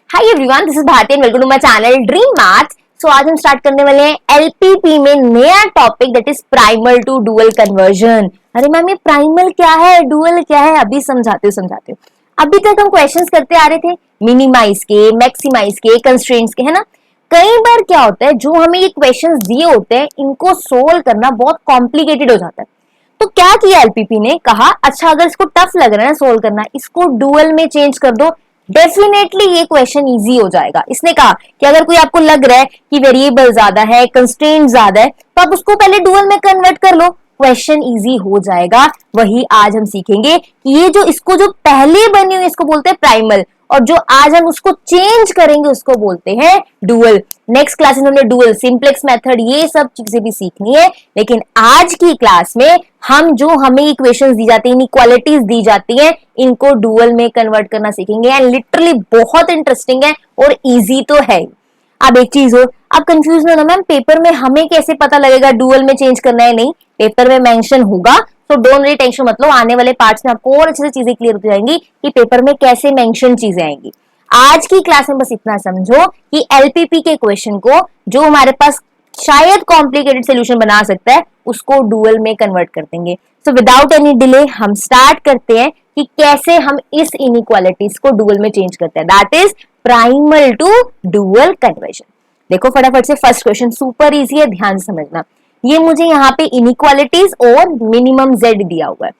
Hi everyone, this is Bharti and welcome to my channel dream maths. So आज हम start करने वाले हैं एलपीपी में नया topic that is primal to dual conversion. अरे मैम, ये प्राइमल क्या है, डुअल क्या है, अभी समझाते हो। अभी तक हम क्वेश्चंस करते आ रहे थे मिनिमाइज के, मैक्सिमाइज के, कंस्ट्रेंट्स के, है ना। कई बार क्या होता है, जो हमें ये क्वेश्चंस दिए होते हैं इनको सोल्व करना बहुत कॉम्प्लिकेटेड हो जाता है। तो क्या किया एलपीपी ने, कहा अच्छा अगर इसको टफ लग रहा है ना सोल्व करना, इसको डुअल में चेंज कर दो, डेफिनेटली ये क्वेश्चन इजी हो जाएगा। इसने कहा कि अगर कोई आपको लग रहा है कि वेरिएबल ज्यादा है, कंस्ट्रेंट ज्यादा है, तो आप उसको पहले डुअल में कन्वर्ट कर लो, क्वेश्चन इजी हो जाएगा। वही आज हम सीखेंगे कि ये जो इसको जो पहले बनी हुई इसको बोलते हैं प्राइमल, और जो आज हम उसको चेंज करेंगे उसको बोलते हैं डुअल। नेक्स्ट क्लासेस में हमने डुअल, सिंपलेक्स मेथड, ये सब चीजें भी सीखनी है, लेकिन आज की क्लास में हम जो हमें इक्वेशंस दी जाती है, इनइक्वालिटीज दी जाती हैं, इनको डुअल में कन्वर्ट करना सीखेंगे। एंड लिटरली बहुत इंटरेस्टिंग है और इजी तो है। अब एक चीज हो, आप कंफ्यूज ना हो मैम, पेपर में हमें कैसे पता लगेगा डुअल में चेंज करना है? नहीं, पेपर में मेंशन होगा, तो डोंट वरी, टेंशन मत लो। आने वाले पार्ट्स में आपको और अच्छे से चीजें क्लियर हो जाएंगी कि पेपर में कैसे मेंशन चीजें आएंगी। आज की क्लास में बस इतना समझो कि एलपीपी के क्वेश्चन को जो हमारे पास शायद कॉम्प्लिकेटेड सोल्यूशन बना सकता है, उसको डुअल में कन्वर्ट कर देंगे। सो विदाउट एनी डिले हम स्टार्ट करते हैं कि कैसे हम इस इनइक्वालिटीज को डुअल में चेंज करते हैं, that is primal to dual conversion. देखो फटाफट से फर्स्ट क्वेश्चन, सुपर इजी है, ध्यान से समझना। ये मुझे यहाँ पे इनइक्वालिटीज और मिनिमम जेड दिया हुआ है।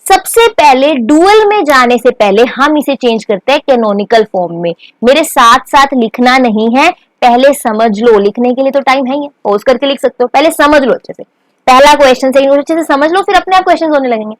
सबसे पहले डुअल में जाने से पहले हम इसे चेंज करते हैं कैनोनिकल फॉर्म में। मेरे साथ साथ लिखना नहीं है, पहले समझ लो। लिखने के लिए तो टाइम है ही, पॉज करके लिख सकते हो, पहले समझ लो अच्छे से। पहला क्वेश्चन से अच्छे से समझ लो, फिर अपने आप क्वेश्चन होने लगेंगे।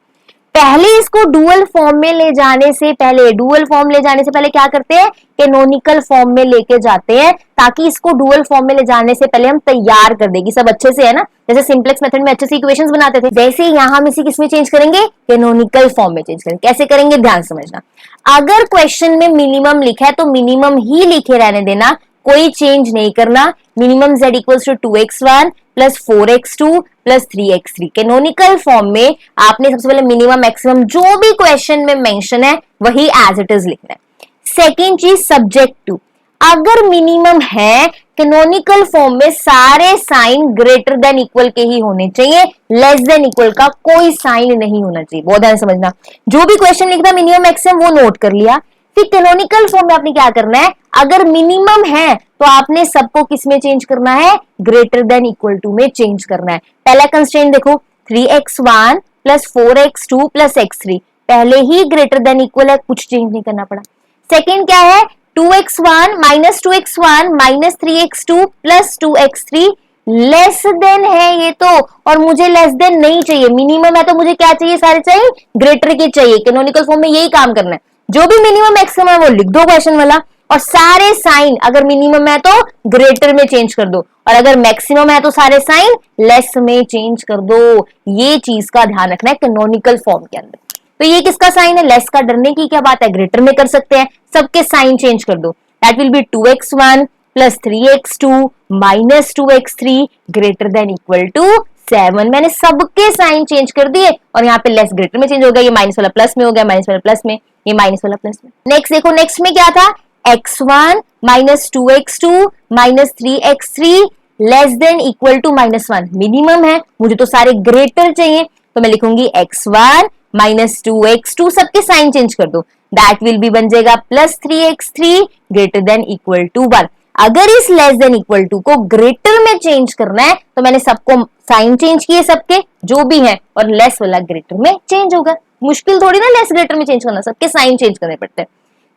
पहले इसको डुअल फॉर्म में ले जाने से पहले, डुअल फॉर्म ले जाने से पहले क्या करते हैं, कैनोनिकल फॉर्म में लेके जाते हैं, ताकि इसको डुअल फॉर्म में ले जाने से पहले हम तैयार कर देंगे सब अच्छे से, है ना। जैसे सिंपलेक्स मेथड में अच्छे से इक्वेशंस बनाते थे, वैसे यहां हम इसी किसमें चेंज करेंगे, कैनोनिकल फॉर्म में चेंज करेंगे। कैसे करेंगे ध्यान समझना। अगर क्वेश्चन में मिनिमम लिखा है तो मिनिमम ही लिखे रहने देना, कोई चेंज नहीं करना। Minimum z equals to 2x1 plus 4x2 plus 3x3। Canonical form में आपने सबसे पहले मिनिमम मैक्सिमम जो भी क्वेश्चन में मेंशन है वही एज इट इज लिखना है। सेकेंड चीज, सब्जेक्ट टू। अगर मिनिमम है, कैनोनिकल फॉर्म में सारे साइन ग्रेटर देन इक्वल के ही होने चाहिए, लेस देन इक्वल का कोई साइन नहीं होना चाहिए। बहुत ध्यान समझना, जो भी क्वेश्चन लिखना मिनिमम मैक्सिमम वो नोट कर लिया। फिर कैनोनिकल फॉर्म में आपने क्या करना है, अगर मिनिमम है तो आपने सबको किस में चेंज करना है, ग्रेटर देन इक्वल टू में चेंज करना है। पहला कंस्ट्रेंट देखो, 3x1 plus 4x2 plus x3, पहले ही ग्रेटर देन इक्वल है, कुछ चेंज नहीं करना पड़ा। सेकेंड क्या है, 2x1 minus 2x1 minus 3x2 plus 2x3, less than है ये तो, और मुझे लेस देन नहीं चाहिए। मिनिमम है तो मुझे क्या चाहिए, सारे चाहिए ग्रेटर के चाहिए। कैनोनिकल फॉर्म में यही काम करना है, जो भी मिनिमम मैक्सिमम है वो लिख दो क्वेश्चन वाला, और सारे साइन अगर मिनिमम है तो ग्रेटर में चेंज कर दो, और अगर मैक्सिमम है तो सारे साइन लेस में चेंज कर दो। ये चीज का ध्यान रखना है कैनोनिकल फॉर्म के अंदर। तो ये किसका साइन है, लेस का, डरने की क्या बात है, ग्रेटर में कर सकते हैं। सबके साइन चेंज कर दो, that will be 2x1 plus 3x2 minus 2x3 greater than equal to 7। मैंने सबके साइन चेंज कर दिए, और यहाँ पे लेस ग्रेटर में चेंज हो गया, ये माइनस वाला प्लस में हो गया, माइनस वाला प्लस में, ये माइनस वाला प्लस में। नेक्स्ट देखो, नेक्स्ट में क्या था, x1 minus 2x2 minus 3x3 less than equal to -1। Minimum है, मुझे तो सारे ग्रेटर चाहिए, तो मैं लिखूंगी x1 माइनस 2x2, सबके साइन चेंज कर दो, दैट विल बी बन जाएगा plus 3x3 greater than equal to 1। अगर इस लेस देन इक्वल टू को ग्रेटर में चेंज करना है तो मैंने सबको साइन चेंज किए सबके जो भी हैं, और लेस वाला ग्रेटर में चेंज होगा। मुश्किल थोड़ी ना लेस ग्रेटर में चेंज करना, सबके साइन चेंज करने पड़ते हैं।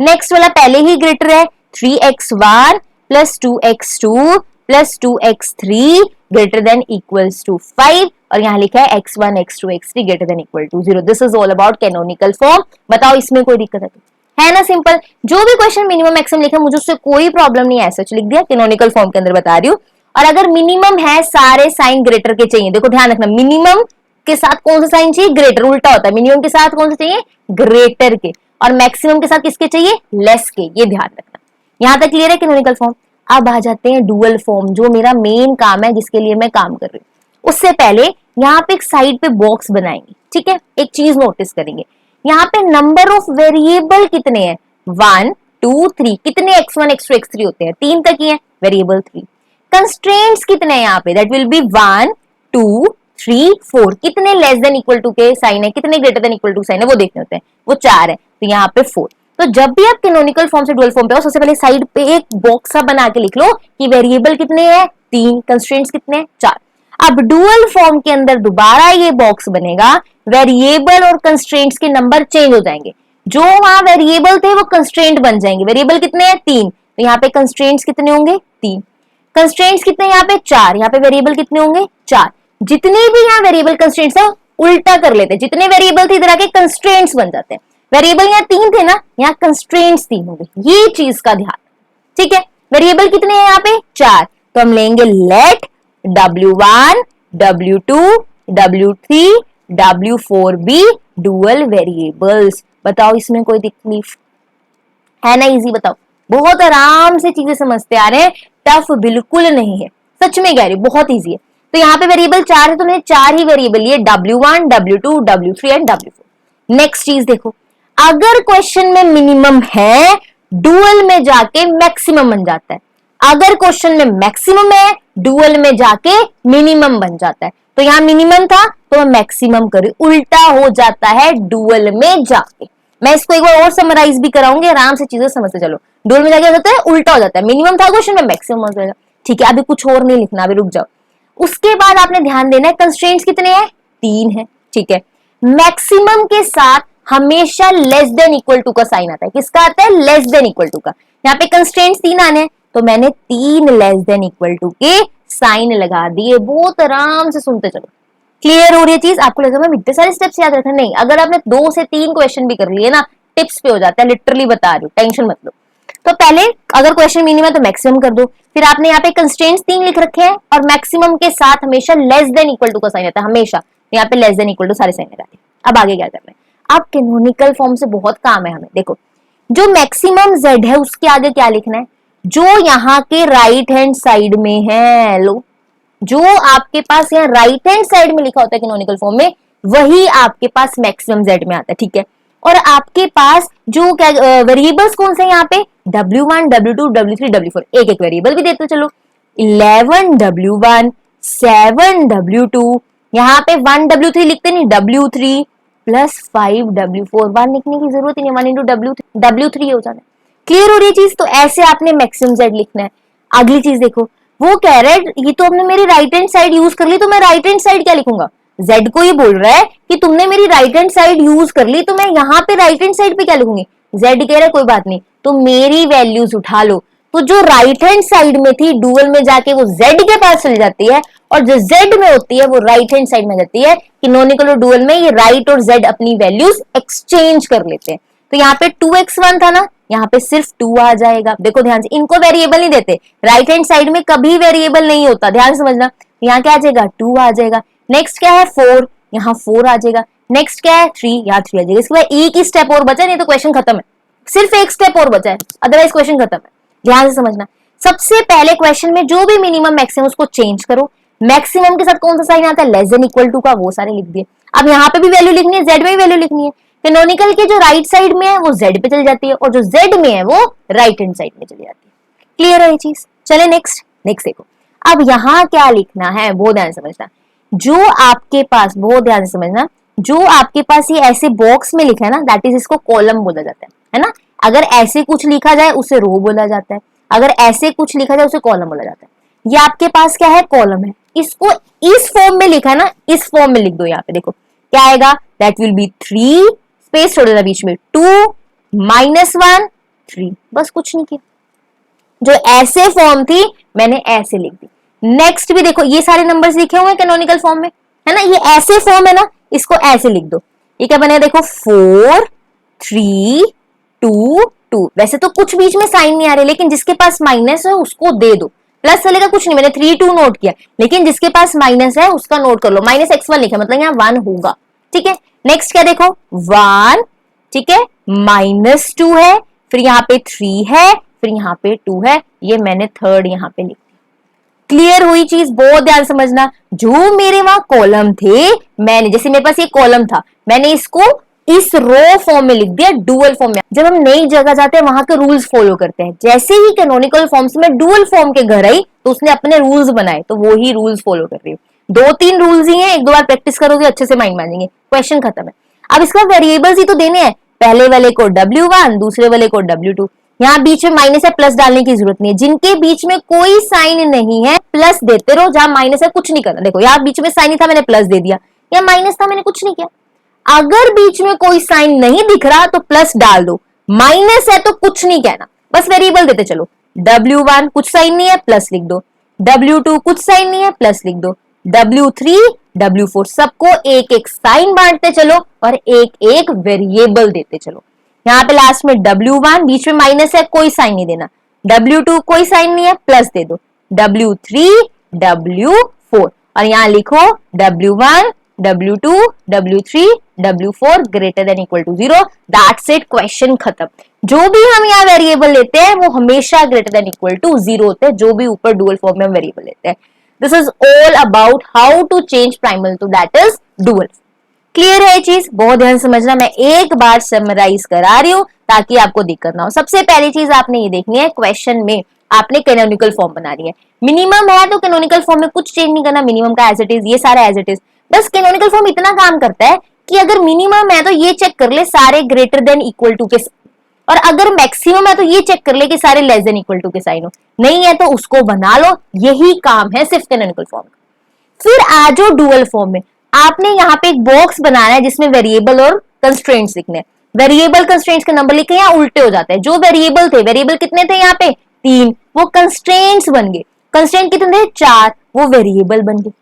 नेक्स्ट वाला पहले ही ग्रेटर है, 3x1 plus 2x2 plus 2x3 greater than equals to 5, और यहाँ लिखा है x1 x2 x3 greater than equal to 0। This is all about canonical form. बताओ इसमें कोई दिक्कत है ना, सिंपल। जो भी क्वेश्चन मिनिमम मैक्सिमम लिखा मुझे उससे कोई प्रॉब्लम नहीं है, सच लिख दिया, कैनोनिकल फॉर्म के अंदर बता रही हूँ। और अगर मिनिमम है, सारे साइन ग्रेटर के चाहिए। देखो ध्यान रखना, मिनिमम के साथ कौन सा साइन चाहिए, ग्रेटर, उल्टा होता है। मिनिमम के साथ कौन सा चाहिए, ग्रेटर के, और मैक्सिमम के साथ किसके चाहिए, लेस के। ये ध्यान रखना। यहां तक क्लियर है कैनोनिकल फॉर्म। अब आ जाते हैं डुअल फॉर्म, जो मेरा मेन काम है, जिसके लिए मैं काम कर रही हूँ। उससे पहले यहाँ पे एक साइड पे बॉक्स बनाएंगे, ठीक है। एक चीज नोटिस करेंगे, यहाँ पे नंबर ऑफ वेरिएबल कितने हैं, 1 2 3 कितने x1 x2 x3 होते हैं? 3 तक ही है, वेरिएबल 3। कंस्ट्रेंट्स कितने हैं यहाँ पे? That will be 1 2 3 4। कितने लेस देन इक्वल टू के साइन है, कितने greater than equal to sign है वो देखने होते हैं, वो 4 है, तो यहाँ पे 4। तो जब भी आप कैनोनिकल फॉर्म से डुअल फॉर्म पे हो, सबसे पहले साइड पे एक बॉक्स सा बना के लिख लो कि वेरिएबल कितने हैं? 3, कंस्ट्रेंट्स कितने हैं? 4। अब डुअल फॉर्म के अंदर दोबारा ये बॉक्स बनेगा, वेरिएबल और कंस्ट्रेंट्स के नंबर चेंज हो जाएंगे, जो वहां वेरिएबल थे वो कंस्ट्रेंट बन जाएंगे। वेरिएबल कितने हैं? 3, तो यहाँ पे कंस्ट्रेंट्स कितने होंगे? 3। कंस्ट्रेंट्स कितने यहाँ पे? 4। यहाँ पे वेरिएबल कितने होंगे? 4। जितने भी यहाँ वेरिएबल कंस्ट्रेंट्स है उल्टा कर लेते हैं, जितने वेरिएबल थे इधर आके कंस्ट्रेंट्स बन जाते हैं। वेरिएबल यहाँ 3 थे ना, यहाँ कंस्ट्रेंट्स 3 हो गए, ये चीज का ध्यान, ठीक है। वेरिएबल कितने हैं यहाँ पे? 4, तो हम लेंगे late W1 W2 W3 W4 B dual variables. बताओ इसमें कोई तकलीफ है ना? इजी बताओ, बहुत आराम से चीजें समझते आ रहे हैं, टफ बिल्कुल नहीं है, सच में कह रही हूं, बहुत इजी है। तो यहाँ पे वेरिएबल 4 है, तो मैंने 4 ही वेरिएबल लिए, W1 W2 W3 and W4। Next चीज देखो, अगर क्वेश्चन में मिनिमम है, डुअल में जाके मैक्सिमम बन जाता है। अगर क्वेश्चन में मैक्सिमम है, डुअल में जाके मिनिमम बन जाता है। तो यहाँ मिनिमम था तो मैं मैक्सिमम करूं, उल्टा हो जाता है डुअल में जाके। मैं इसको एक बार और समराइज भी कराऊंगी, आराम से चीजें समझते चलो। डुअल में जाके हो जाता है, उल्टा हो जाता है। मिनिमम था क्वेश्चन में, मैक्सिमम हो जाएगा, ठीक है। अभी कुछ और नहीं लिखना, अभी रुक जाओ। उसके बाद आपने ध्यान देना है, कंस्ट्रेंट्स कितने हैं? 3 है, ठीक है। मैक्सिमम के साथ हमेशा लेस देन इक्वल टू का साइन आता है। किसका आता है? लेस देन इक्वल टू का। यहाँ पे कंस्ट्रेंट्स 3 आने हैं, तो मैंने 3 लेस देन इक्वल टू के साइन लगा दिए। बहुत आराम से सुनते चलो, क्लियर हो रही है चीज? आपको लगेगा मैं इतने सारे स्टेप्स याद रखना, नहीं। अगर आपने 2 से 3 क्वेश्चन भी कर लिए ना, टिप्स पे हो जाता है, लिटरली बता रही हूँ, टेंशन मत लो। तो पहले अगर क्वेश्चन मिनिमम है तो मैक्सिमम कर दो, फिर आपने यहाँ पे कंस्ट्रेंट्स 3 लिख रखे हैं और मैक्सिमम के साथ हमेशा लेस देन इक्वल टू का साइन आता है, हमेशा। यहाँ पे लेस देन इक्वल टू सारे साइन लगा दिए। अब आगे क्या करना है? अब कैनोनिकल फॉर्म से बहुत काम है हमें। देखो, जो मैक्सिमम z है उसके आगे क्या लिखना है? जो यहाँ के राइट हैंड साइड में है, लो, जो आपके पास यहाँ राइट हैंड साइड में लिखा होता है कैनोनिकल फॉर्म में, वही आपके पास मैक्सिमम z में आता है, ठीक है। और आपके पास जो क्या वेरिएबल्स कौन से हैं यहाँ पे? W1 W2 W3 W4, एक एक वेरिएबल भी देते चलो। 11 W1 7 W2, यहाँ पे 1 W3 लिखते नहीं, W3 प्लस 5 W4, 1 लिखने की जरूरत ही नहीं, 1 इंटू W3 हो जाता है। क्लियर हो रही है चीज? तो ऐसे आपने मैक्सिमम z लिखना है। अगली चीज देखो, वो कह रहा है ये तो हमने मेरी राइट हैंड साइड यूज कर ली, तो मैं राइट हैंड साइड क्या लिखूंगा? z को ये बोल रहा है कि तुमने मेरी राइट हैंड साइड यूज कर ली, तो मैं यहाँ पे राइट हैंड साइड पे क्या लिखूंगी? z कह रहा है कोई बात नहीं, तो मेरी वैल्यूज उठा लो। तो जो राइट हैंड साइड में थी, डुअल में जाके वो z के पास चली जाती है, और जो z में होती है वो राइट हैंड साइड में जाती है। कैनोनिकल और डुअल में ये राइट और z अपनी वैल्यूज एक्सचेंज कर लेते हैं। तो यहाँ पे 2x1 था ना, यहाँ पे सिर्फ 2 आ जाएगा। देखो ध्यान से, इनको वेरिएबल नहीं देते, राइट हैंड साइड में कभी वेरिएबल नहीं होता, ध्यान से समझना। यहाँ क्या आ जाएगा? 2 आ जाएगा। नेक्स्ट क्या है? 4, यहाँ 4 आ जाएगा। नेक्स्ट क्या है? 3, यहाँ 3 आ जाएगा। इसके बाद एक ही स्टेप और बचा है, नहीं तो क्वेश्चन खत्म है। सिर्फ एक स्टेप और बचा है, अदरवाइज क्वेश्चन खत्म है। ध्यान से समझना, सबसे पहले क्वेश्चन में जो भी मिनिमम मैक्सिमम उसको चेंज करो। मैक्सिमम के साथ कौन सा साइन आता है? लेस देन इक्वल टू का, वो सारे लिख दिए। अब यहाँ पे भी वैल्यू लिखनी है, z में भी वैल्यू लिखनी है। कैनोनिकल के जो राइट साइड में है वो z पे चली जाती है, और जो z में है वो राइट हैंड साइड में चली जाती है। क्लियर है ये चीज? चले नेक्स्ट देखो। अब यहाँ क्या लिखना है, बहुत ध्यान से समझना। जो आपके पास, बहुत ध्यान से समझना, जो आपके पास ये ऐसे बॉक्स में लिखा है ना, दैट इज, इसको कॉलम बोला जाता है ना। अगर ऐसे कुछ लिखा जाए उसे रो बोला जाता है, अगर ऐसे कुछ लिखा जाए उसे कॉलम बोला जाता है। ये आपके पास क्या है? कॉलम है। इसको इस फॉर्म में लिखा है ना, इस फॉर्म में लिख दो। यहाँ पे देखो क्या आएगा? दैट विल बी 3, स्पेस छोड़ देना बीच में, 2 -1 3, बस कुछ नहीं किया। जो ऐसे फॉर्म थी मैंने ऐसे लिख दी। नेक्स्ट भी देखो, ये सारे नंबर्स लिखे हुए हैं कैनोनिकल फॉर्म में, है ना। ये ऐसे फॉर्म है ना, इसको ऐसे लिख दो। ये क्या बनेगा? देखो 4 3 2 2। वैसे तो कुछ बीच में साइन नहीं आ रहे, लेकिन जिसके पास माइनस है उसको दे दो। प्लस चलेगा कुछ नहीं, मैंने 3 2 नोट किया, लेकिन जिसके पास माइनस है उसका नोट कर लो। -x1 लिखा, मतलब यहाँ 1 होगा, ठीक है। नेक्स्ट क्या देखो? 1, ठीक है, -2 है, फिर यहाँ पे 3 है, फिर यहाँ पे 2 है, ये मैंने थर्ड यहाँ पे लिख दिया। क्लियर हुई चीज? बहुत ध्यान समझना। जो मेरे वहां कॉलम थे, मैंने, जैसे मेरे पास ये कॉलम था, मैंने इसको इस रो फॉर्म में लिख दिया, डुअल फॉर्म में। जब हम नई जगह जाते हैं वहां के रूल्स फॉलो करते हैं। जैसे ही कैनोनिकल फॉर्म से मैं डुअल फॉर्म के घर आई तो उसने अपने रूल्स बनाए, तो वो ही रूल्स फॉलो कर रही हूँ। 2-3 रूल्स ही हैं, 1-2 बार प्रैक्टिस करोगे अच्छे से माइंड मान जाएंगे, क्वेश्चन खत्म है। अब इसका वेरिएबल्स ही तो देने हैं, पहले वाले को W1, दूसरे वाले को W2। यहाँ बीच में माइनस है, प्लस डालने की जरूरत नहीं है। जिनके बीच में कोई साइन नहीं है प्लस देते रहो, जहां माइनस है कुछ नहीं करना। देखो यहाँ बीच में साइन नहीं था, मैंने प्लस दे दिया, या माइनस था, मैंने कुछ नहीं किया। अगर बीच में कोई साइन नहीं दिख रहा तो प्लस डाल दो, माइनस है तो कुछ नहीं कहना, बस वेरिएबल देते चलो। W1 कुछ साइन नहीं है, प्लस लिख दो। W2 कुछ साइन नहीं है, प्लस लिख दो। W3, W4 सबको एक एक साइन बांटते चलो और एक एक वेरिएबल देते चलो। यहाँ पे लास्ट में W1 बीच में माइनस है, कोई साइन नहीं देना। W2 कोई साइन नहीं है, प्लस दे दो। W3, W4 और यहाँ लिखो W1, W2, W3, W4 greater than equal to 0। That's it, question खत्म। जो भी हम यहाँ वेरिएबल लेते हैं वो हमेशा ग्रेटर देन इक्वल टू 0 होते हैं, जो भी ऊपर डुअल फॉर्म में हम वेरिएबल लेते हैं। This is all about how to change primal to that is dual. Clear है ये चीज? बहुत ध्यान समझना, मैं एक बार समराइज करा रही हूं ताकि आपको दिक्कत ना हो। सबसे पहली चीज आपने ये देखनी है, क्वेश्चन में आपने कैनोनिकल फॉर्म बना रही है। मिनिमम है तो कैनोनिकल फॉर्म में कुछ चेंज नहीं करना, मिनिमम का एज इट इज, ये सारा एज इट इज। बस कैनोनिकल फॉर्म इतना काम करता है कि अगर मिनिमम है तो ये चेक कर ले सारे ग्रेटर देन इक्वल टू के, और अगर मैक्सिमम है तो ये चेक कर ले कि सारे लेस देन इक्वल टू के साइन हो। नहीं है तो उसको बना लो, यही काम है सिर्फ कैनोनिकल फॉर्म का। फिर आ जाओ डुअल फॉर्म में। आपने यहाँ पे एक बॉक्स बनाना है जिसमें वेरिएबल और कंस्ट्रेंट्स लिखने हैं। वेरिएबल कंस्ट्रेंट्स के नंबर लिखे या उल्टे हो जाते हैं। जो वेरिएबल थे, वेरिएबल कितने थे यहाँ पे 3, वो कंस्ट्रेंट्स बन गए। कंस्ट्रेंट कितने थे 4, वो वेरिएबल बन गए।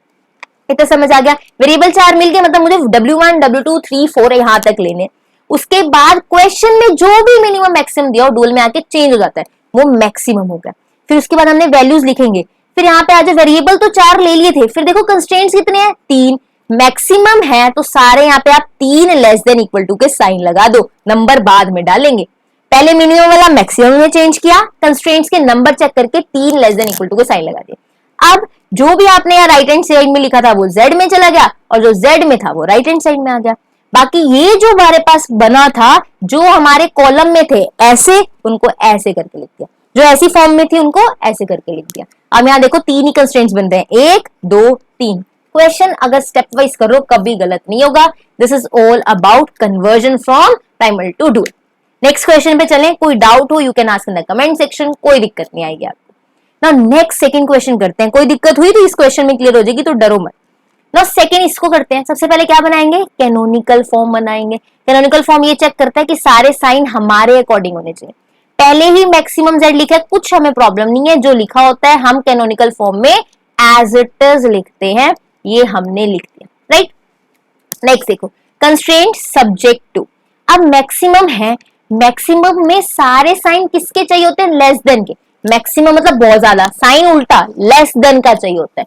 इतना समझ आ गया? वेरिएबल 4 मिल गए, मतलब मुझे W1, W2, 3, 4 यहां तक लेने। उसके बाद क्वेश्चन में जो भी मिनिमम मैक्सिमम दिया हो डुअल में आके चेंज हो जाता है, वो मैक्सिमम हो गया। फिर उसके बाद हमने वैल्यूज लिखेंगे। फिर यहाँ पे आज वेरिएबल तो 4 ले लिए थे, फिर देखो कंस्ट्रेंट्स कितने हैं 3, मैक्सिमम है तो सारे यहाँ पे आप 3 लेस देन इक्वल टू के साइन लगा दो, नंबर बाद में डालेंगे। पहले मिनिमम वाला मैक्सिमम में चेंज किया, कंस्ट्रेंट्स के नंबर चेक करके 3 लेस देन इक्वल टू के साइन लगा दिए। अब जो भी आपने यहाँ राइट हैंड साइड में लिखा था वो जेड में चला गया, और जो जेड में था वो राइट हैंड साइड में आ गया। बाकी ये जो हमारे पास बना था, जो हमारे कॉलम में थे ऐसे, उनको ऐसे करके लिख दिया। जो ऐसी फॉर्म में थी उनको ऐसे करके लिख दिया। अब यहाँ देखो 3 ही कंस्ट्रेंट्स बनते हैं, 1, 2, 3। क्वेश्चन अगर स्टेप वाइज करो कभी गलत नहीं होगा। This is all about conversion from primal to dual. Next question पे चलें। कोई डाउट हो you can ask in the comment section, कोई दिक्कत नहीं आएगी आपको। नाउ नेक्स्ट सेकंड क्वेश्चन करते हैं। कोई दिक्कत हुई तो इस क्वेश्चन में क्लियर हो जाएगी, तो डरो मत। नाउ सेकंड इसको करते हैं। सबसे पहले क्या बनाएंगे? कैनोनिकल फॉर्म बनाएंगे। कैनोनिकल फॉर्म ये चेक करता है कि सारे साइन हमारे अकॉर्डिंग होने चाहिए। पहले ही मैक्सिमम जेड लिखा है, कुछ हमें प्रॉब्लम नहीं है। जो लिखा होता है हम कैनोनिकल फॉर्म में एज इट इज लिखते हैं, ये हमने लिख दिया, राइट। नेक्स्ट देखो, कंस्ट्रेंट सब्जेक्ट टू। अब मैक्सिमम है, मैक्सिमम में सारे साइन किसके चाहिए होते हैं? लेस देन के। मैक्सिमम मतलब बहुत ज्यादा, साइन उल्टा लेस देन का चाहिए होता है।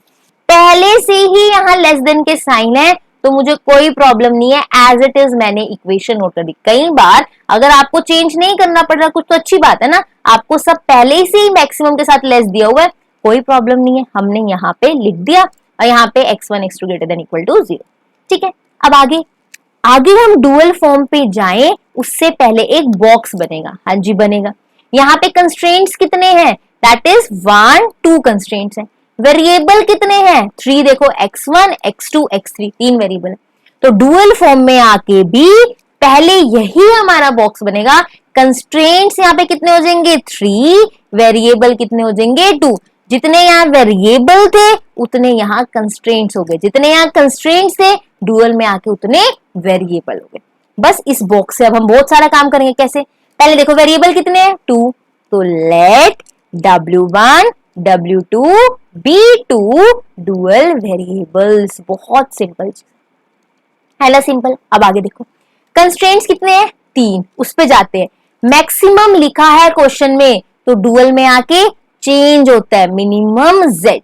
पहले से ही यहाँ लेस देन के साइन है तो मुझे कोई प्रॉब्लम नहीं है, एज इट इज मैंने इक्वेशन नोट कर दी। कई बार अगर आपको चेंज नहीं करना पड़ रहा कुछ तो अच्छी बात है ना, आपको सब पहले से ही मैक्सिमम के साथ लेस दिया हुआ है, कोई प्रॉब्लम नहीं है। हमने यहाँ पे लिख दिया और यहाँ पे x1 x2 greater than equal to 0। ठीक है, अब आगे हम डुअल फॉर्म पे जाएं उससे पहले एक बॉक्स बनेगा। हाँ जी बनेगा। यहाँ पे कंस्ट्रेंट्स कितने हैं? दैट इज 1, 2 कंस्ट्रेंट्स हैं। वेरिएबल कितने हैं? 3। देखो x1, x2, x3 3 वेरिएबल है। तो डुअल फॉर्म में आके भी पहले यही हमारा बॉक्स बनेगा। कंस्ट्रेंट्स यहाँ पे कितने हो जाएंगे? 3। वेरिएबल कितने हो जाएंगे? 2। जितने यहाँ वेरिएबल थे उतने यहाँ कंस्ट्रेंट्स हो गए, जितने यहाँ कंस्ट्रेंट्स थे डुअल में आके उतने वेरिएबल हो गए। बस इस बॉक्स से अब हम बहुत सारा काम करेंगे। कैसे? पहले देखो वेरिएबल कितने हैं? 2। तो let W1, W2 be 2 dual variables. बहुत सिंपल है ना, सिंपल। अब आगे देखो कंस्ट्रेंट्स कितने हैं? 3। उस पे जाते हैं। मैक्सिमम लिखा है क्वेश्चन में तो डुअल में आके चेंज होता है, मिनिमम z।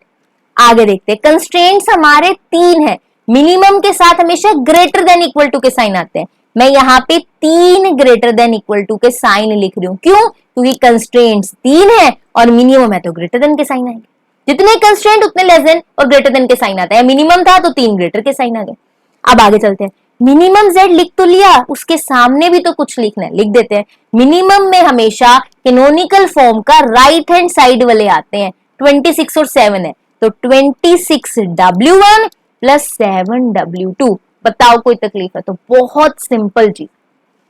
आगे देखते हैं, कंस्ट्रेंट्स हमारे 3 है, मिनिमम के साथ हमेशा ग्रेटर देन इक्वल टू के साइन आते हैं। मैं यहाँ पे 3 ग्रेटर देन इक्वल टू के साइन लिख रही हूँ। क्यों? क्योंकि कंस्ट्रेंट्स 3 है और मिनिमम है तो ग्रेटर देन के साइन आएंगे। जितने कंस्ट्रेंट उतने लेस देन और ग्रेटर देन के साइन आता है। मिनिमम था तो 3 ग्रेटर के साइन आ गए। अब आगे चलते हैं। मिनिमम z लिख तो लिया, उसके सामने भी तो कुछ लिखना है, लिख देते हैं। मिनिमम में हमेशा कैनोनिकल फॉर्म का राइट हैंड साइड वाले आते हैं, 26 और 7 है, तो 26w1 प्लस 7w2। बताओ कोई तकलीफ है? तो बहुत सिंपल चीज,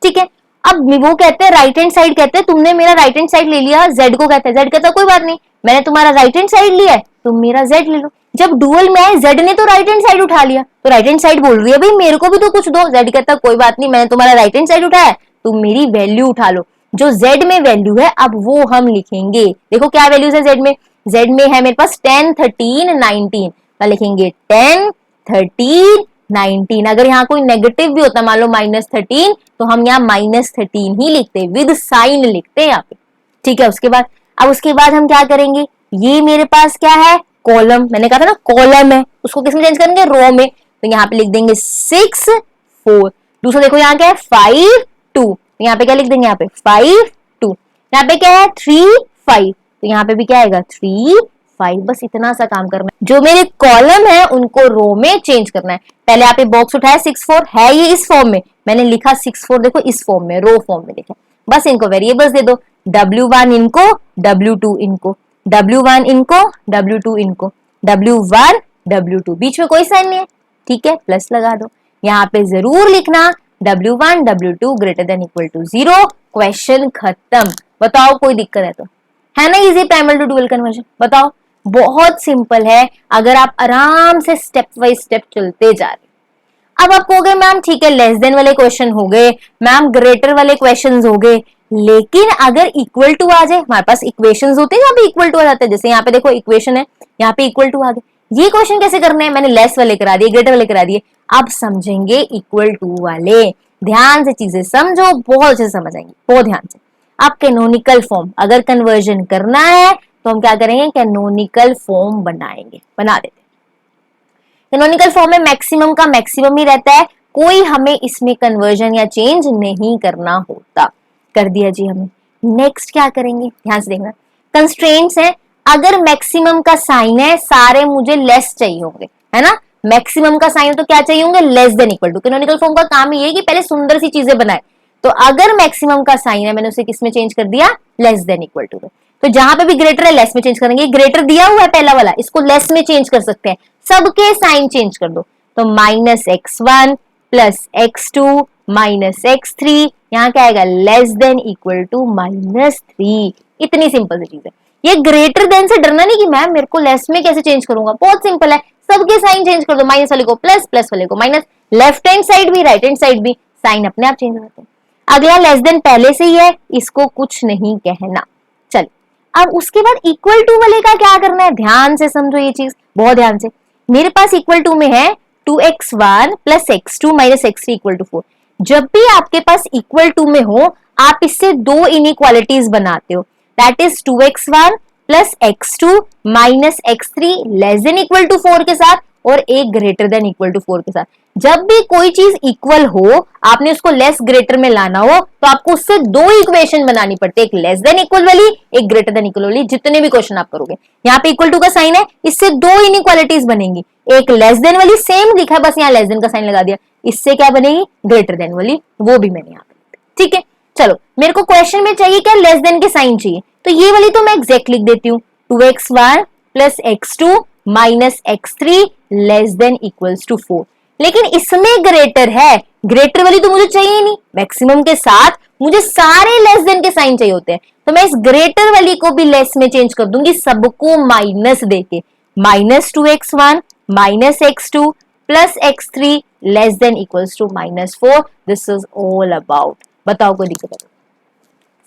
ठीक है। अब वो कहते हैं राइट हैंड साइड, कहते हैं तुमने मेरा राइट हैंड साइड ले लिया, z को कहते हैं, z कहता है कोई बात नहीं, मैंने तुम्हारा राइट हैंड साइड लिया है, तुम मेरा z ले लो। जब डुअल में है, z ने तो राइट हैंड साइड उठा लिया, तो राइट हैंड साइड बोल रही है भाई मेरे को भी तो कुछ दो, z कहता है कोई बात नहीं, मैंने तुम्हारा राइट हैंड साइड उठाया, तुम मेरी वैल्यू उठा लो। जो z में वैल्यू है अब वो हम लिखेंगे। देखो क्या वैल्यूज है z में, z में है मेरे पास 10, 13, 19, तो लिखेंगे 10, 13, 19। अगर यहाँ कोई नेगेटिव भी होता, मान लो -13, तो हम यहाँ -13 ही लिखते, विद साइन लिखते हैं यहाँ पे, ठीक है। उसके बाद हम क्या करेंगे, ये मेरे पास क्या है, कॉलम, मैंने कहा था ना कॉलम है, उसको किस में चेंज करेंगे, रो में, तो यहाँ पे लिख देंगे 6, 4। दूसरा देखो यहाँ क्या है 5, 2, तो यहाँ पे क्या लिख देंगे, यहाँ पे 5, 2। यहाँ पे क्या है 3, 5, तो यहाँ पे भी क्या आएगा 3, 5। बस इतना सा काम करना है। जो मेरे कॉलम है उनको रो में चेंज करना है। पहले आप बॉक्स उठाया 6, 4 है, ये इस फॉर्म में, मैंने लिखा 6, 4 देखो इस फॉर्म में, रो फॉर्म में लिखा। बस इनको वेरिएबल्स दे दो, w1 इनको, w2 इनको, w1 इनको, w2 इनको, w1, w2, बीच में कोई साइन नहीं है, ठीक है, प्लस लगा दो। यहाँ पे जरूर लिखना w1, w2 greater than equal to 0, question खत्म। बताओ कोई दिक्कत है तो, है ना easy primal to dual conversion? बताओ, बहुत सिंपल है अगर आप आराम से स्टेप बाय स्टेप चलते जा रहे। अब आप कहोगे मैम ठीक है, लेस देन वाले क्वेश्चन हो गए, मैम ग्रेटर वाले क्वेश्चंस हो गए, लेकिन अगर इक्वल टू आ जाए, हमारे पास इक्वेशंस होते हैं यहाँ पे इक्वल टू आ जाते हैं, जैसे यहाँ पे देखो इक्वेशन है, यहाँ पे इक्वल टू आ गए, ये क्वेश्चन कैसे करने हैं, मैंने लेस वाले करा दिए, ग्रेटर वाले करा दिए, अब समझेंगे इक्वल टू वाले। ध्यान से चीजें समझो, बहुत अच्छे से समझ आएंगे, बहुत ध्यान से। अब कैनोनिकल फॉर्म अगर कन्वर्जन करना है तो हम क्या करेंगे, कैनोनिकल फॉर्म बनाएंगे, बना देते। कैनोनिकल फॉर्म में मैक्सिमम का मैक्सिमम ही रहता है, कोई हमें इसमें कन्वर्जन या चेंज नहीं करना होता। कर दिया जी हमने। नेक्स्ट क्या करेंगे, ध्यान से देखना, कंस्ट्रेंट्स है। अगर मैक्सिमम का साइन है, सारे मुझे लेस चाहिए होंगे, है ना, मैक्सिमम का साइन तो क्या चाहिए होंगे, less than equal to. Canonical form का काम ये है कि पहले सुंदर सी चीजें बनाए, तो अगर मैक्सिमम का साइन है, मैंने उसे किस में चेंज कर दिया, लेस देन इक्वल टू। तो जहां पे भी ग्रेटर है लेस में चेंज करेंगे, ग्रेटर दिया हुआ है पहला वाला, इसको लेस में चेंज कर सकते हैं, सबके साइन चेंज कर दो, तो -x1 plus x2 minus x3, यहाँ क्या आएगा, लेस देन इक्वल टू -3। इतनी सिंपल सी चीज है। ये ग्रेटर देन से डरना नहीं कि मैम मेरे को लेस में कैसे चेंज करूंगा, बहुत सिंपल है, सबके साइन चेंज कर दो, माइनस वाले को प्लस, प्लस वाले को माइनस, लेफ्ट हैंड साइड भी राइट हैंड साइड भी साइन अपने आप चेंज हो जाते हैं। अगला लेस देन पहले से ही है, इसको कुछ नहीं कहना। चल अब उसके बाद इक्वल टू वाले का क्या करना है, ध्यान से समझो ये चीज, बहुत ध्यान से। मेरे पास इक्वल टू में है 2x1 plus x2 minus x3 equal to 4। जब भी आपके पास इक्वल टू में हो, आप इससे दो इनइक्वालिटीज बनाते हो, that is 2x1 plus x2 minus x3 less than equal to 4 के साथ, और एक ग्रेटर देन इक्वल टू 4 के साथ। जब भी कोई चीज इक्वल हो, आपने उसको लेस ग्रेटर में लाना हो, तो आपको उससे दो इक्वेशन बनानी पड़ती है, एक लेस देन इक्वल वाली, एक ग्रेटर देन इक्वल वाली। जितने भी क्वेश्चन आप करोगे, यहाँ पे इक्वल टू का साइन है, इससे दो इनइक्वालिटीज बनेंगी, एक लेस देन वाली सेम दिखा, बस यहाँ लेस देन का साइन लगा दिया, इससे क्या बनेगी, ग्रेटर देन वाली, वो भी मैंने यहाँ पे, ठीक है। चलो मेरे को क्वेश्चन में चाहिए क्या, लेस देन के साइन चाहिए, तो ये वाली तो मैं एग्जैक्ट लिख देती हूँ, 2x1 plus x2 minus x3 less than equals to 4। लेकिन इसमें ग्रेटर है, ग्रेटर वाली तो मुझे चाहिए नहीं, मैक्सिमम के साथ मुझे सारे लेस देन के साइन चाहिए होते हैं, तो मैं इस ग्रेटर वाली को भी लेस में चेंज कर दूंगी, सबको माइनस देके, minus 2x1 minus x2 plus x3 less than equals to -4। This is all about. बताओ कोई दिक्कत है?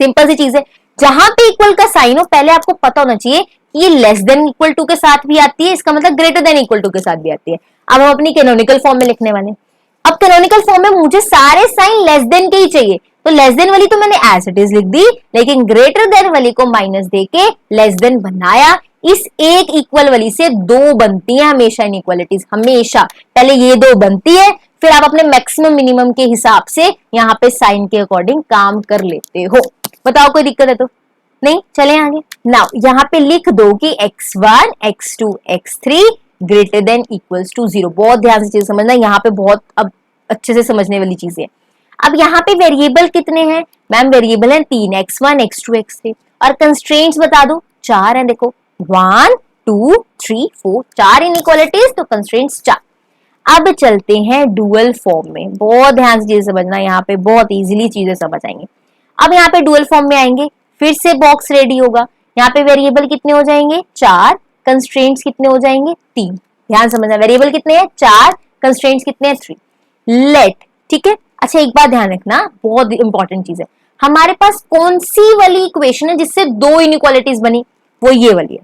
सिंपल सी चीज है, जहां पे इक्वल का साइन हो, पहले आपको पता होना चाहिए कि ये लेस देन इक्वल टू के साथ भी आती है, इसका मतलब ग्रेटर देन इक्वल टू के साथ भी आती है। अब हम अपनी कैनोनिकल फॉर्म में लिखने वाले हैं। अब कैनोनिकल फॉर्म में मुझे सारे साइन लेस देन के ही चाहिए, तो लेस देन वाली तो मैंने एज इट इज लिख दी, लेकिन ग्रेटर देन वाली को माइनस देके लेस देन बनाया। इस एक इक्वल वाली से दो बनती है हमेशा इनइक्वालिटीज, हमेशा पहले ये दो बनती है, फिर आप अपने मैक्सिमम मिनिमम के हिसाब से यहाँ पे साइन के अकॉर्डिंग काम कर लेते हो। बताओ कोई दिक्कत है तो? नहीं, चले आगे। नाउ यहाँ पे लिख दो कि x1 x2 x3 greater than equals to 0। बहुत ध्यान से चीज समझना, यहाँ पे बहुत अब अच्छे से समझने वाली चीजें। अब यहाँ पे वेरिएबल कितने हैं मैम? वेरिएबल है 3, x1 x2 x3 और कंस्ट्रेंट्स बता दो 4 है। देखो 1 2 3 4 4 इनइक्वालिटीज, तो कंस्ट्रेंट्स 4। अब चलते हैं डुअल फॉर्म में, बहुत ध्यान से चीजें समझना, यहाँ पे बहुत इजीली चीजें समझ आएंगे। अब यहाँ पे डुअल फॉर्म में आएंगे, फिर से बॉक्स रेडी होगा। यहाँ पे वेरिएबल कितने हो जाएंगे? 4, कंस्ट्रेंट्स कितने हो जाएंगे? 3। ध्यान समझना, वेरिएबल कितने हैं? 4, कंस्ट्रेंट्स कितने हैं? 3। लेट, ठीक है। अच्छा एक बात ध्यान रखना, बहुत इंपॉर्टेंट चीज है, हमारे पास कौन सी वाली इक्वेशन है जिससे 2 इनइक्वालिटीज बनी? वो ये वाली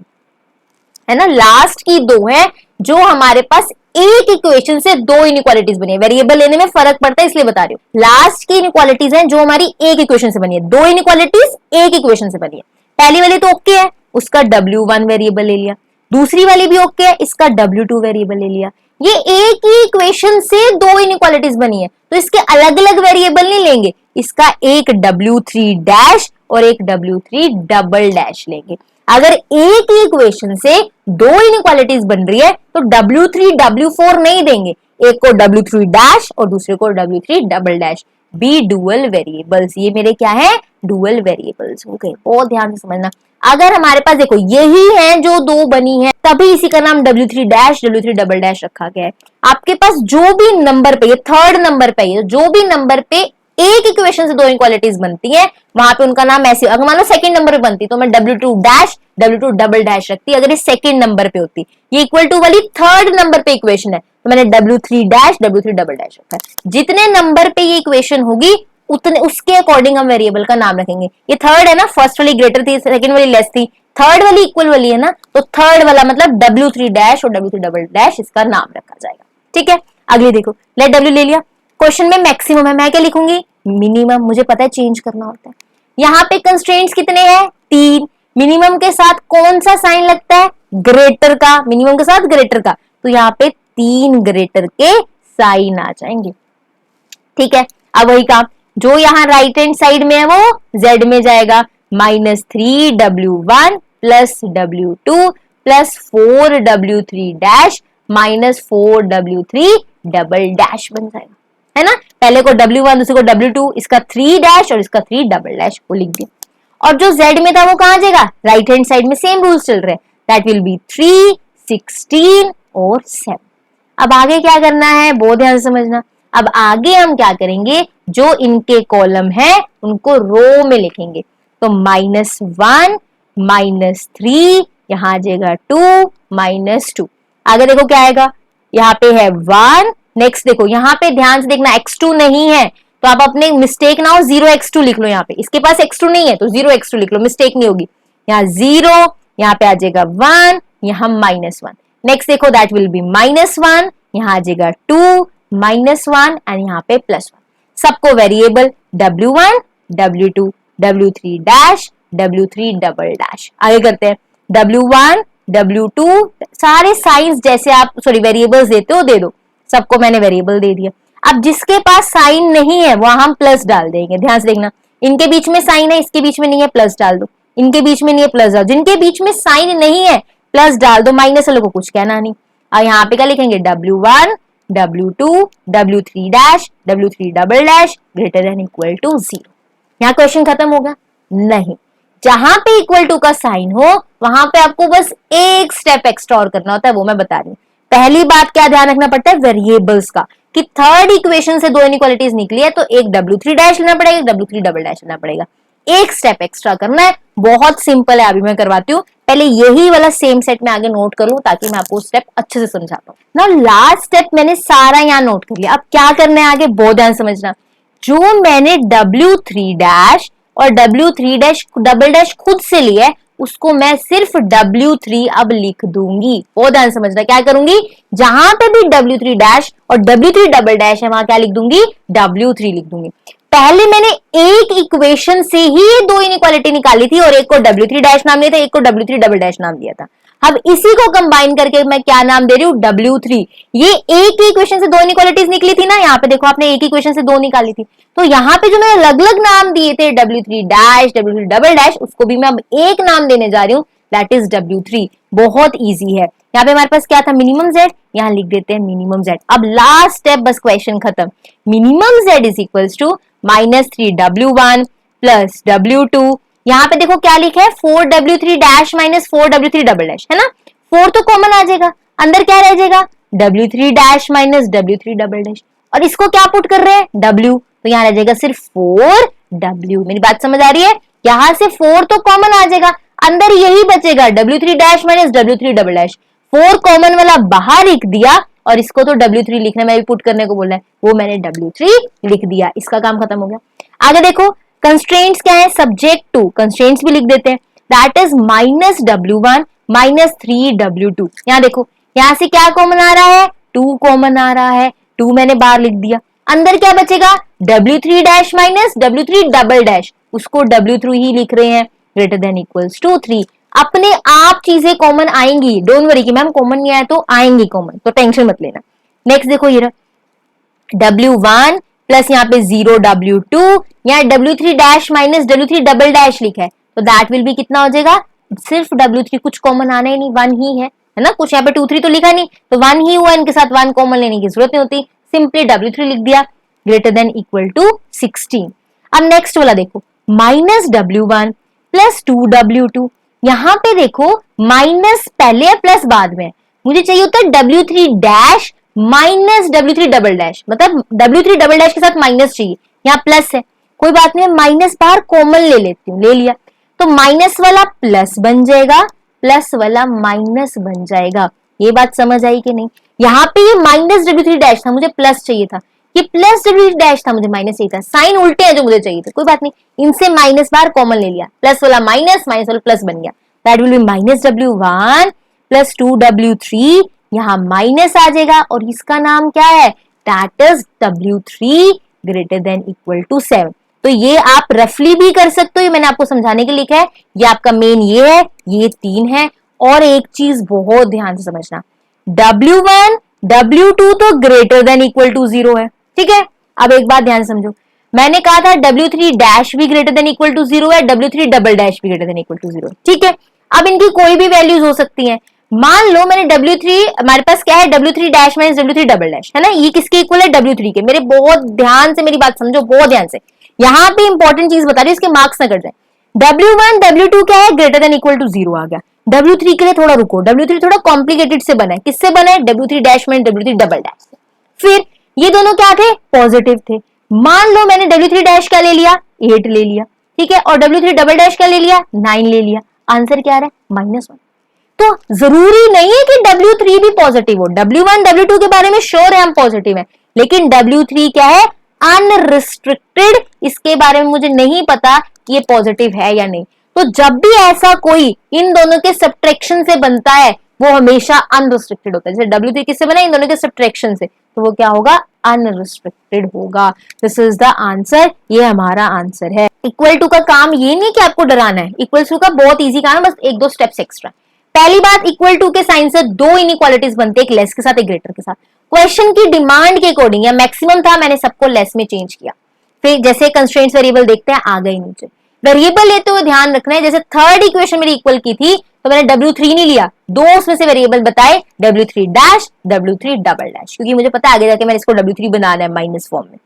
है ना, लास्ट की 2 है जो हमारे पास एक इक्वेशन से 2 इनइक्वालिटीज बनी है। वेरिएबल लेने में फर्क पड़ता है इसलिए बता रही हूँ। लास्ट की इनइक्वालिटीज हैं जो हमारी एक इक्वेशन से बनी है, 2 इनइक्वालिटीज एक इक्वेशन से बनी है। पहली वाली तो ओके है, उसका W1 वेरिएबल ले लिया। दूसरी वाली भी ओके है, इसका W2 वेरिएबल ले लिया। ये एक ही इक्वेशन से 2 इनइक्वालिटीज बनी है, तो इसके अलग अलग वेरिएबल नहीं लेंगे, इसका एक W3 डैश और एक W3 डबल डैश लेंगे। अगर एक ही इक्वेशन से 2 इनइक्वालिटीज बन रही है तो W3 W4 नहीं देंगे, एक को W3 डैश और दूसरे को W3 double dash. Be dual variables, ये मेरे क्या है? डुअल वेरिएबल्स हो गए। बहुत ध्यान से समझना, अगर हमारे पास देखो यही है जो 2 बनी है, तभी इसी का नाम W3 dash W3 double dash रखा गया है। आपके पास जो भी नंबर पे, थर्ड नंबर पे, जो भी नंबर पे एक इक्वेशन से 2 इनइक्वालिटीज बनती है, वहां पे उनका नाम ऐसे, अगर मान लो सेकंड नंबर पे बनती तो मैं W2 dash W2 double dash रखती, अगर ये सेकंड नंबर पे होती। ये इक्वल टू वाली थर्ड नंबर पे इक्वेशन है तो मैंने W3 dash W3 double dash रखा है। जितने नंबर पे ये इक्वेशन होगी उतने उसके अकॉर्डिंग हम वेरिएबल का नाम रखेंगे। ये थर्ड है ना, फर्स्ट वाली ग्रेटर थी, सेकंड वाली लेस थी, थर्ड वाली इक्वल वाली है ना, तो थर्ड वाला मतलब W3 डैश और W3 डबल डैश इसका नाम रखा जाएगा। ठीक है, अगली देखो, लेट W ले लिया। क्वेश्चन में मैक्सिमम है, मैं क्या लिखूंगी? मिनिमम। मुझे पता है चेंज करना होता है। यहाँ पे कंस्ट्रेंट्स कितने हैं? 3। मिनिमम के साथ कौन सा साइन लगता है? ग्रेटर का। मिनिमम के साथ ग्रेटर का, तो यहाँ पे 3 ग्रेटर के साइन आ जाएंगे। ठीक है, अब वही काम जो यहाँ राइट हैंड साइड में है वो Z में जाएगा, -3W1 plus W2 plus 4W3 dash minus 4W3 double dash बन जाएगा, है ना। पहले को W1 दूसरे को W2, इसका 3 डैश और इसका 3 डबल डैश को लिख दिया। और जो Z में था वो कहां जाएगा? राइट हैंड साइड में। सेम रूल्स चल रहे हैं, दैट विल बी 3 16 और 7। अब आगे क्या करना है, बहुत ध्यान से समझना। अब आगे हम क्या करेंगे, जो इनके कॉलम है उनको रो में लिखेंगे, तो -1 -3, यहां आ जाएगा 2 -2। आगे देखो क्या आएगा, यहाँ पे है 1। नेक्स्ट देखो यहाँ पे ध्यान से देखना, x2 नहीं है तो आप अपने मिस्टेक ना हो 0x2 लिख लो। यहाँ पे इसके पास x2 नहीं है तो 0x2 लिख लो, मिस्टेक नहीं होगी। यहाँ 0, यहाँ पे आ जाएगा 1, यहाँ -1। नेक्स्ट देखो दैट विल बी -1, यहाँ आ जाएगा 2 -1 एंड यहाँ पे +1। सबको variable W1 W2 W3 dash W3 double dash. आगे करते हैं, W1 W2 सारे साइंस जैसे आप वेरिएबल्स देते हो दे दो, सबको मैंने वेरिएबल दे दिया। अब जिसके पास साइन नहीं है वहां हम प्लस डाल देंगे। ध्यान से देखना, इनके बीच में साइन है, इसके बीच में नहीं है, प्लस डाल दो। इनके बीच में नहीं है, प्लस डाल। जिनके बीच में साइन नहीं है प्लस डाल दो, माइनस वालों को कुछ कहना नहीं। और यहाँ पे क्या लिखेंगे, W1 W2 W3 dash W3 double dash greater than equal to 0। यहाँ क्वेश्चन खत्म होगा? नहीं, जहां पे इक्वल टू का साइन हो वहां पे आपको बस एक स्टेप एक्स्ट्रा और करना होता है, वो मैं बता रही हूँ। पहली बात क्या ध्यान रखना पड़ता है, वेरिएबल्स का, कि थर्ड इक्वेशन से 2 इनइक्वालिटीज निकली है तो एक W3 डैश लेना पड़ेगा, एक W3 डबल डैश लेना पड़ेगा। एक स्टेप एक्स्ट्रा करना है, बहुत सिंपल है, अभी मैं करवाती हूँ। पहले यही वाला सेम सेट में आगे नोट कर लूं ताकि मैं आपको स्टेप अच्छे से समझाता हूँ ना। लास्ट स्टेप मैंने सारा यहाँ नोट कर लिया। अब क्या करना है आगे, बहुत ध्यान समझना। जो मैंने W3 डैश और W3 डैश डबल डैश खुद से लिया है उसको मैं सिर्फ W3 अब लिख दूंगी। बहुत ध्यान समझना, क्या करूंगी, जहां पे भी W3 डैश और W3 डबल डैश है वहां क्या लिख दूंगी, W3 लिख दूंगी। पहले मैंने एक इक्वेशन से ही 2 इनइक्वालिटी निकाली थी और एक को W3 डैश नाम दिया था, एक को W3 डबल डैश नाम दिया था। अब इसी को कंबाइन करके मैं क्या नाम दे रही हूँ, W3। ये एक ही इक्वेशन से 2 इनइक्वालिटीज निकली थी ना, यहाँ पे देखो आपने एक ही इक्वेशन से 2 निकाली थी, तो यहाँ पे जो मैंने अलग अलग नाम दिए थे W3 dash W3 double dash, उसको भी मैं अब एक नाम देने जा रही हूँ, दैट इज W3। बहुत ईजी है। यहाँ पे हमारे पास क्या था, मिनिमम Z, यहाँ लिख देते हैं मिनिमम z। अब लास्ट स्टेप, बस क्वेश्चन खत्म। Minimum z is equals to -3w1 plus w2। यहाँ पे देखो क्या लिखा है, 4w3 dash minus 4w3 double dash, है ना। 4 तो कॉमन आ जाएगा, अंदर क्या रह जाएगा, w3 dash minus w3 double dash, और इसको क्या पुट कर रहे हैं, w, तो यहाँ रह जाएगा सिर्फ 4w। मेरी बात समझ आ रही है, यहाँ से 4 तो कॉमन आ जाएगा, अंदर यही बचेगा w3 dash minus w3 double dash. 4 common वाला बाहर लिख दिया, और इसको तो w3 लिखना मैं भी पुट करने को बोला है, वो मैंने w3 लिख दिया, इसका काम खत्म हो गया। आगे देखो कंस्ट्रेंट्स क्या है, सब्जेक्ट टू, कंस्ट्रेंट्स भी लिख देते हैं, दैट इज -w1 -3w2। यहाँ देखो, यहाँ से क्या कॉमन आ रहा है, 2 कॉमन आ रहा है, 2 मैंने बाहर लिख दिया, अंदर क्या बचेगा, w3 dash minus w3 double dash, उसको w3 ही लिख रहे हैं, ग्रेटर देन इक्वल्स टू 3। अपने आप चीजें कॉमन आएंगी, डोंट वरी कि मैम कॉमन नहीं आया तो आएंगी कॉमन, तो टेंशन मत लेना। नेक्स्ट देखो ये w1 प्लस यहाँ पे 0w2, यहाँ w3 dash minus w3 double dash लिखा है, तो दैट विल बी कितना हो जाएगा, सिर्फ w3, कुछ कॉमन आना ही नहीं, 1 ही है ना, कुछ यहाँ पे 2 3 तो लिखा नहीं, तो 1 ही हुआ, इनके साथ 1 कॉमन लेने की जरूरत नहीं होती, सिंपली w3 लिख दिया, ग्रेटर देन इक्वल टू 16। अब नेक्स्ट वाला देखो, -w1 प्लस 2w2, यहाँ पे देखो माइनस पहले प्लस बाद में, मुझे चाहिए होता है w3 dash minus w3 double dash, मतलब w3 डबल डैश के साथ माइनस चाहिए, यहाँ प्लस है, कोई बात नहीं, माइनस बाहर कॉमन ले लेती हूँ, ले लिया, तो माइनस वाला प्लस बन जाएगा, प्लस वाला माइनस बन जाएगा। ये बात समझ आई कि नहीं, यहाँ पे ये माइनस w3 डैश था, मुझे प्लस चाहिए था, ये प्लस w3 डैश था, मुझे माइनस चाहिए था, साइन उल्टे हैं जो मुझे चाहिए थे, कोई बात नहीं, इनसे माइनस बाहर कॉमन ले लिया, प्लस वाला माइनस, माइनस वाला प्लस बन गया, that will B -w1 plus 2w3, यहाँ माइनस आ जाएगा, और इसका नाम क्या है, that is w3 greater than equal to 7। तो ये आप रफली भी कर सकते हो, ये मैंने आपको समझाने के लिए लिखा है, ये आपका मेन ये है, ये 3 है। और एक चीज बहुत ध्यान से समझना, w1 w2 तो ग्रेटर देन इक्वल टू 0 है, ठीक है। अब एक बात ध्यान से समझो, मैंने कहा था w3 डैश भी ग्रेटर देन इक्वल टू 0 है, w3 डबल डैश भी ग्रेटर देन इक्वल टू 0 है, ठीक है। अब इनकी कोई भी वैल्यूज हो सकती है, मान लो मैंने w3, हमारे पास क्या है, w3 dash minus w3 double dash, है ना, ये किसके इक्वल है, w3 के। मेरे बहुत ध्यान से मेरी बात समझो, बहुत ध्यान से, यहाँ पे इंपॉर्टेंट चीज बता रही हूँ, इसके मार्क्स ना कट जाए। w1 w2 क्या है, ग्रेटर देन इक्वल टू 0 आ गया। w3 के लिए थोड़ा रुको, w3 थोड़ा कॉम्प्लिकेटेड से बना है, किससे बना है, w3 dash minus w3 double dash. फिर ये दोनों क्या थे, पॉजिटिव थे। मान लो मैंने w3 डैश क्या ले लिया, 8 ले लिया, ठीक है, और w3 डबल डैश क्या ले लिया, 9 ले लिया। आंसर क्या आ रहा है, -1। तो जरूरी नहीं है कि w3 भी पॉजिटिव हो, w1 w2 के बारे में श्योर है हम पॉजिटिव है, लेकिन w3 क्या है, अनरिस्ट्रिक्टेड, इसके बारे में मुझे नहीं पता कि ये पॉजिटिव है या नहीं। तो जब भी ऐसा कोई इन दोनों के सब्ट्रैक्शन से बनता है, वो हमेशा अनरिस्ट्रिक्टेड होता है। जैसे w3 किससे बना, इन दोनों के सब्ट्रैक्शन से, तो वो क्या होगा, अनरिस्ट्रिक्टेड होगा। दिस इज द आंसर, ये हमारा आंसर है। इक्वल टू का काम ये नहीं कि आपको डराना है, इक्वल टू का बहुत इजी काम है, बस 1-2 स्टेप्स एक्स्ट्रा। पहली बात, इक्वल टू के साइन से 2 इनइक्वालिटीज बनते हैं, एक लेस के साथ एक ग्रेटर के साथ। क्वेश्चन की डिमांड के अकॉर्डिंग, या मैक्सिमम था, मैंने सबको लेस में चेंज किया। फिर जैसे कंस्ट्रेंट्स वेरिएबल देखते हैं, आ गए नीचे। वेरिएबल लेते हुए ध्यान रखना है, जैसे थर्ड इक्वेशन मेरी इक्वल की थी, तो मैंने w3 नहीं लिया, 2 उसमें से वेरिएबल बताए, w3 dash w3 double dash, क्योंकि मुझे पता है आगे जाके मैंने इसको w3 बनाना है माइनस फॉर्म में।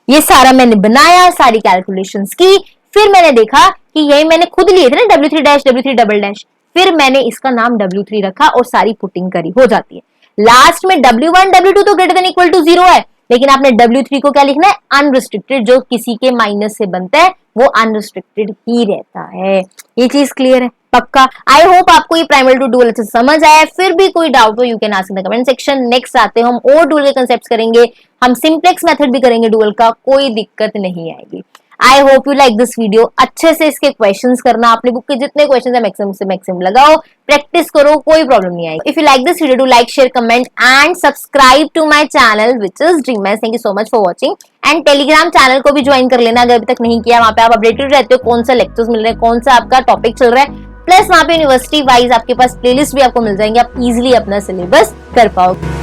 ये सारा मैंने बनाया, सारी कैलकुलेशंस की, फिर मैंने देखा कि यही मैंने खुद लिए थे ना, w3 dash w3 double dash, फिर मैंने इसका नाम w3 रखा और सारी पुटिंग करी, हो जाती है। लास्ट में w1 w2 तो ग्रेटर देन इक्वल टू 0 है, लेकिन आपने w3 को क्या लिखना है, अनरिस्ट्रिक्टेड, जो किसी के माइनस से बनता है वो अनरिस्ट्रिक्टेड ही रहता है। ये चीज क्लियर है, पक्का। आई होप आपको ये प्राइमल टू डुअल अच्छे से समझ आया। फिर भी कोई डाउट हो, you can ask in the comment section. Next आते हैं हम और डुअल के कांसेप्ट्स करेंगे, हम सिंप्लेक्स मेथड भी करेंगे डुअल का, कोई दिक्कत नहीं आएगी। I hope you like this video. अच्छे से इसके क्वेश्चंस करना, अपने बुक के जितने क्वेश्चंस है मैक्सिमम से मैक्सिमम लगाओ, प्रैक्टिस करो, कोई प्रॉब्लम नहीं आएगी। If you like this video, do like, share, comment and subscribe to my channel which is Dream Maths. Thank you so much for watching. And Telegram channel को भी join कर लेना अगर अभी तक नहीं किया, वहां पे आप अपडेटेड रहते हो, कौन सा लेक्चर्स मिल रहे हैं, कौन सा आपका टॉपिक चल रहा है, प्लस वहां पे यूनिवर्सिटी वाइज आपके पास प्लेलिस्ट भी आपको मिल जाएंगे, आप इजिली अपना सिलेबस कर पाओगे।